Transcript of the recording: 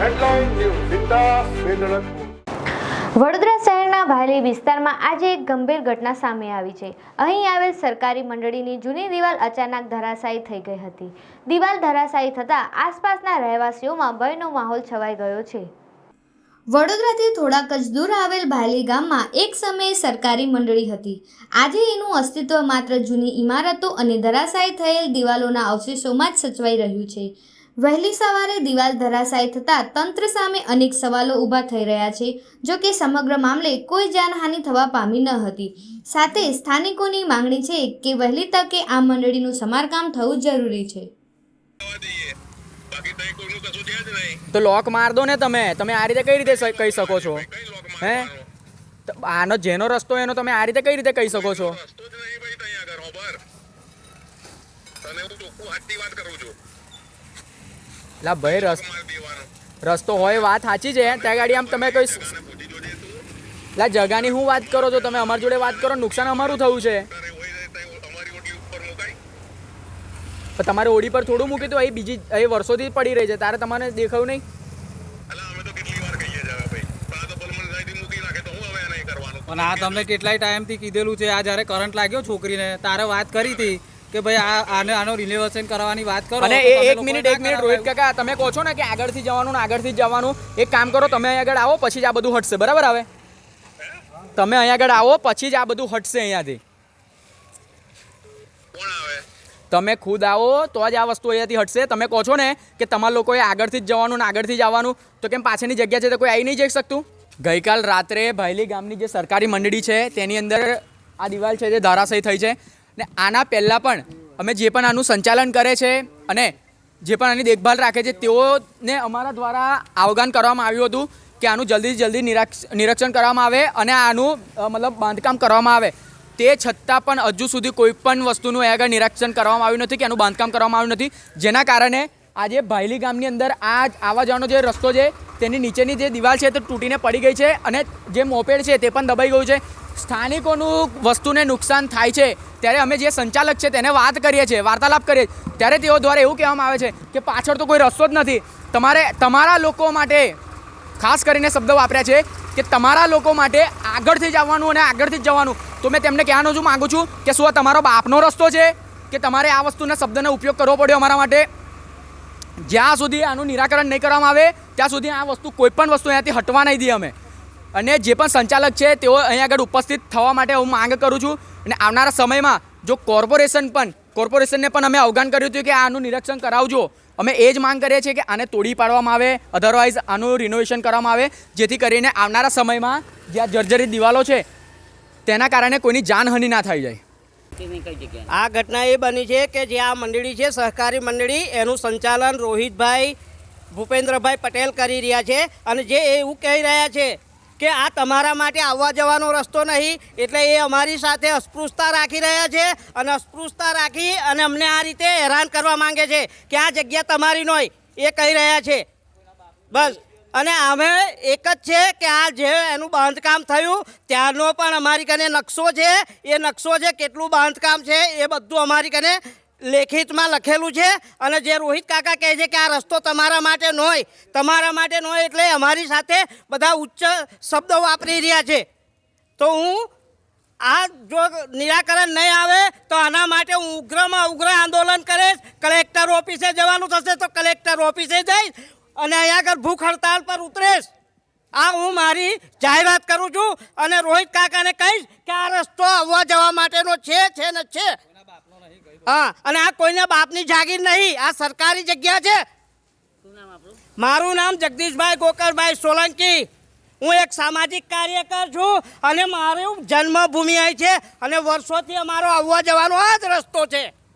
Headline news जिंदा वेदनपुर। વડોદરા શહેરના ભાયલી વિસ્તારમાં આજે એક ગંભીર ઘટના સામે આવી છે। અહીં આવેલ સરકારી મંડળીની જૂની દિવાલ અચાનક ધરાશાયી થઈ ગઈ હતી। દિવાલ ધરાશાયી થતાં આસપાસના રહેવાસીઓમાં ભયનો માહોલ છવાઈ ગયો છે। વડોદરાથી થોડાક જ દૂર આવેલ ભાયલી ગામમાં એક સમયે સરકારી મંડળી હતી। આજે એનું અસ્તિત્વ માત્ર જૂની ઇમારતો અને ધરાશાયી થયેલ દિવાલોના અવશેષોમાં જ સચવાઈ રહ્યું છે। વહેલી સવારે દિવાલ ધરાશાયી થતાં તંત્ર સામે અનેક સવાલો ઊભા થઈ રહ્યા છે। જો કે સમગ્ર મામલે કોઈ જાનહાનિ થવા પામી ન હતી। સાથે સ્થાનિકોની માંગણી છે કે વહેલી તકે આ મંડળીનું સમારકામ થવું જરૂરી છે। તો લોક માર દો ને તમે આ રીતે કઈ રીતે કહી શકો છો? હે, આનો જેનો રસ્તો એનો તમે આ રીતે કઈ રીતે કહી શકો છો? લા ભાઈ, રસ્તો હોય વાત સાચી છે, ત્યાં ગાડી આમ તમે કઈ લા જગાની હું વાત કરો છો તમે? અમારી જોડે વાત કરો, નુકસાન અમારું થયું છે। પણ તમારે ઓડી પર થોડું મૂકી તો અહીં બીજી અહીં વર્ષોથી પડી રહી છે, તારે તમારે દેખાયું નહીં? પણ આ તમને કેટલાય ટાઈમથી કીધેલું છે। આ જ્યારે કરંટ લાગ્યો છોકરીને તારે વાત કરી હતી કે ભાઈ આનો રિનોવેશન કરવાની વાત કરો। અને એક મિનિટ રોહિત કાકા, તમે કહો છો ને કે આગળથી જવાનું ને આગળથી જવાનું, એક કામ કરો, તમે અહીં આગળ આવો પછી જ આ બધું હટશે, બરાબર? આવે તમે અહીં આગળ આવો પછી જ આ બધું હટશે અહીંયાથી। તમે ખુદ આવો તો જ આ વસ્તુ અહીંયાથી હટશે। તમે કહો છો ને કે તમારા લોકોએ આગળથી જ જવાનું ને આગળથી જ આવવાનું, તો કેમ પાછળની જગ્યા છે તો કોઈ આવી નહીં જઈ શકતું? ગઈકાલ રાત્રે ભાયલી ગામની જે સરકારી મંડળી છે તેની અંદર આ દિવાલ છે જે ધરાશાયી થઈ છે, ને આના પહેલાં પણ અમે જે પણ આનું સંચાલન કરે છે અને જે પણ આની દેખભાલ રાખે છે તેઓને અમારા દ્વારા આહ્વાન કરવામાં આવ્યું હતું કે આનું જલ્દીથી જલ્દી નિરીક્ષણ કરવામાં આવે અને આનું મતલબ બાંધકામ કરવામાં આવે। તે છતાં પણ હજુ સુધી કોઈ પણ વસ્તુનું આગળ નિરીક્ષણ કરવામાં આવ્યું નથી કે આનું બાંધકામ કરવામાં આવ્યું નથી, જેના કારણે આજે ભાયલી ગામની અંદર આવા જવાનો જે રસ્તો છે તેની નીચેની જે દિવાલ છે તે તૂટીને પડી ગઈ છે અને જે મોપેડ છે તે પણ દબાઈ ગયું છે। સ્થાનિકોનું વસ્તુને નુકસાન થાય છે ત્યારે અમે જે સંચાલક છે તેને વાત કરીએ છીએ, વાર્તાલાપ કરીએ, ત્યારે તેઓ દ્વારા એવું કહેવામાં આવે છે કે પાછળ તો કોઈ રસ્તો જ નથી, તમારા લોકો માટે ખાસ કરીને શબ્દ વાપર્યા છે કે તમારા લોકો માટે આગળથી જ આવવાનું અને આગળથી જ જવાનું। તો મેં તેમને કહેવાનું શું માગું છું કે શું આ તમારો બાપનો રસ્તો છે કે તમારે આ વસ્તુના શબ્દનો ઉપયોગ કરવો પડ્યો અમારા માટે? જ્યાં સુધી આનું નિરાકરણ નહીં કરવામાં આવે ત્યાં સુધી આ વસ્તુ કોઈ પણ વસ્તુ અહીંયાથી હટવા નહીં દઈએ અમે। અને જે પણ સંચાલક છે તેઓ અહીં આગળ ઉપસ્થિત થવા માટે હું માંગ કરું છું। અને આવનારા સમયમાં જો કોર્પોરેશનને પણ અમે આહ્વાન કર્યું હતું કે આનું નિરીક્ષણ કરાવજો। અમે એ જ માંગ કરીએ છીએ કે આને તોડી પાડવામાં આવે, અધરવાઇઝ આનું રિનોવેશન કરવામાં આવે, જેથી કરીને આવનારા સમયમાં જે આ જર્જરિત દિવાલો છે તેના કારણે કોઈની જાનહાનિ ના થઈ જાય। આ ઘટના એ બની છે કે જે આ મંડળી છે સહકારી મંડળી, એનું સંચાલન રોહિતભાઈ ભૂપેન્દ્રભાઈ પટેલ કરી રહ્યા છે અને જે એવું કહી રહ્યા છે કે આ તમારા માટે આવવા જવાનો રસ્તો નહીં, એટલે એ અમારી સાથે અસ્પૃશ્યતા રાખી રહ્યા છે અને અસ્પૃશ્યતા રાખી અને અમને આ રીતે હેરાન કરવા માંગે છે કે આ જગ્યા તમારી નહીં, એ કહી રહ્યા છે બસ। અને અમે એક જ છે કે આ જે એનું બાંધકામ થયું ત્યારનો પણ અમારી કને નકશો છે, એ નકશો છે કેટલું બાંધકામ છે એ બધું અમારી કને લેખિતમાં લખેલું છે। અને જે રોહિત કાકા કહે છે કે આ રસ્તો તમારા માટે ન હોય, એટલે અમારી સાથે બધા ઉચ્ચ શબ્દો વાપરી રહ્યા છે। તો હું આ જો નિરાકરણ નહીં આવે તો આના માટે હું ઉગ્રમાં ઉગ્ર આંદોલન કરીશ। કલેક્ટર ઓફિસે જવાનું થશે તો કલેક્ટર ઓફિસે જઈશ અને અહીંયા આગળ ભૂખ હડતાલ પર ઉતરીશ। આ હું મારી જાહેરાત કરું છું અને રોહિત કાકાને કહીશ કે આ રસ્તો આવવા જવા માટેનો છે ને છે। હા, અને આ કોઈને બાપની જાગીર નહીં, આ સરકારી જગ્યા છે। મારું નામ જગદીશભાઈ ગોકળભાઈ સોલંકી, હું એક સામાજિક કાર્યકર છું અને મારું જન્મભૂમિ અહીં છે અને વર્ષોથી અમારો આવવા જવાનો આ જ રસ્તો છે।